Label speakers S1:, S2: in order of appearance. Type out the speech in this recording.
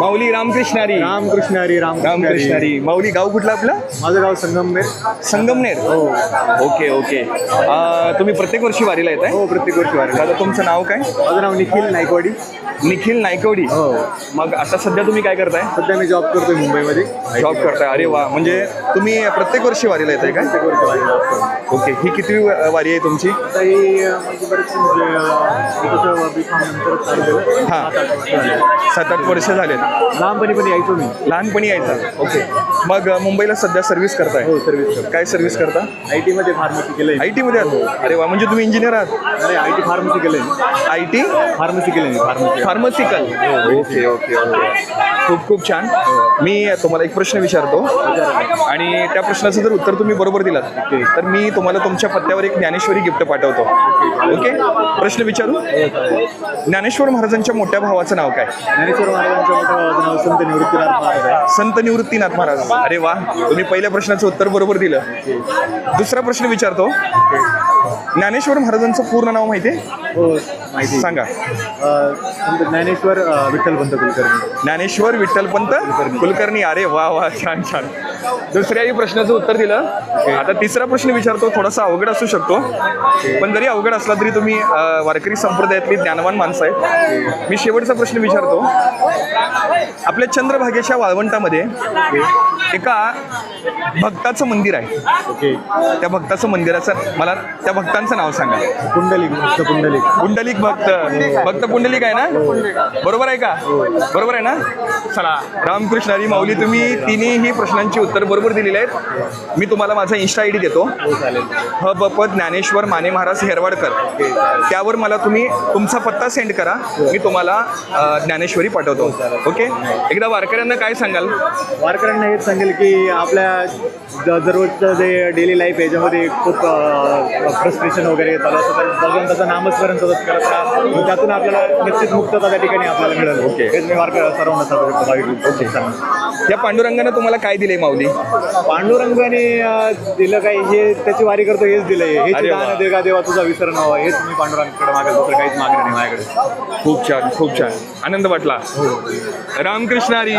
S1: माऊली रामकृष्णारी.
S2: रामकृष्णारी
S1: रामकृष्णारी. माऊली गाव कुठलं आपलं?
S2: माझं गाव संगमनेर.
S1: संगमनेर. Okay okay. तुम्ही प्रत्येक वर्षी वारीला येत आहे?
S2: हो, प्रत्येक वर्षी वारी.
S1: दादा तुमचं नाव काय?
S2: माझं नाव निखिल नायकवाडी.
S1: निखिल नायकवडी.
S2: हो.
S1: मग आता सध्या तुम्ही काय करताय?
S2: सध्या मी जॉब करतोय मुंबईमध्ये.
S1: जॉब करताय. अरे वा. म्हणजे तुम्ही प्रत्येक वर्षी वारीला येत आहे का?
S2: प्रत्येक वर्षी वारी करतो.
S1: ओके. ही किती वारी आहे तुमची?
S2: आता ही म्हणजे बरेच नंतर चालू केलं.
S1: हां.
S2: 7-8 वर्ष झाले.
S1: 7-8 वर्ष झालेत.
S2: लहानपणी पण यायचो मी.
S1: लहानपणी यायचा. ओके. मग मुंबईला सध्या सर्व्हिस करताय?
S2: हो, सर्व्हिस करतो.
S1: काय सर्व्हिस करता?
S2: IT मध्ये फार्मसी केलंय.
S1: IT मध्ये आहात? अरे वा. म्हणजे तुम्ही इंजिनियर आहात?
S2: अरे IT फार्मसी केलंय.
S1: IT
S2: फार्मसी केलंय फार्मसी.
S1: फार्मसिकल. Okay okay okay. खूप खूप छान. मी तुम्हाला एक प्रश्न विचारतो आणि त्या प्रश्नाचं जर उत्तर तुम्ही बरोबर दिलात तर मी तुम्हाला तुमच्या पत्त्यावर एक ज्ञानेश्वरी गिफ्ट पाठवतो. ओके. प्रश्न विचारू? ज्ञानेश्वर महाराजांच्या मोठ्या भावाचं नाव काय?
S2: ज्ञानेश्वर महाराजांच्या मोठ्या भावाचं नाव संत निवृत्तीनाथ महाराज आहे.
S1: संत निवृत्तीनाथ महाराज. अरे वा. तुम्ही पहिल्या प्रश्नाचं उत्तर बरोबर दिलं. दुसरा प्रश्न विचारतो. ज्ञानेश्वर महाराजांचं पूर्ण नाव माहिती आहे?
S2: हो, माहिती.
S1: सांगा.
S2: संत ज्ञानेश्वर विठ्ठलपंत कुलकर्णी.
S1: ज्ञानेश्वर विठ्ठलपंत कुलकर्णी. अरे वा वा. छान छान. दुसऱ्याही प्रश्नाचं उत्तर दिलं. आता तिसरा प्रश्न विचारतो. थोडासा अवघड असू शकतो पण जरी अवघड असला तरी तुम्ही वारकरी संप्रदायातली ज्ञानवान माणसं आहेत. मी शेवटचा प्रश्न विचारतो. आपल्या चंद्रभागेच्या वाळवंटामध्ये एका भक्ताचं मंदिर आहे.
S2: ओके.
S1: त्या भक्ताचं मंदिराचं मला त्या भक्तांचं नाव सांगा.
S2: पुंडलिक. भक्त पुंडलिक.
S1: पुंडलिक भक्त. भक्त पुंडलिक आहे ना? बरोबर आहे का? बरोबर आहे ना? चला. रामकृष्ण हरी. माऊली तुम्ही तिन्ही प्रश्नांची उत्तर बरोबर दिलेली आहेत. मी तुम्हाला माझा इन्स्टा ID देतो. ब ज्ञानेश्वर माने महाराज हेरवाडकर. त्यावर मला तुम्ही तुमचा पत्ता सेंड करा. मी तुम्हाला ज्ञानेश्वरी पाठवतो. ओके. एकदा वारकऱ्यांना काय सांगाल?
S2: वारकऱ्यांना हेच सांगेल की आपल्या दररोजचं जे डेली लाईफ आहे याच्यामध्ये खूप फ्रस्ट्रेशन वगैरे चालू असतं तर भगवंताचं नामस्मरण सतत करत राहा. त्यातून आपल्याला निश्चित मुक्तता त्या ठिकाणी आपल्याला मिळेल.
S1: ओके.
S2: हेच मी सर्वांना सांगतो.
S1: या पांडुरंगानं तुम्हाला काय दिले माऊली?
S2: पांडुरंगाने दिलं काय हे त्याची वारी करतो हेच दिलंय. हे
S1: अरे वा.
S2: दान देगा देवा तुझा विसर नवा. हेच मी पांडुरंगाकडे मागेल. दुसरं काहीच मागणं नाही माझ्याकडे.
S1: खूप छान. खूप छान. आनंद वाटला. रामकृष्ण हरी.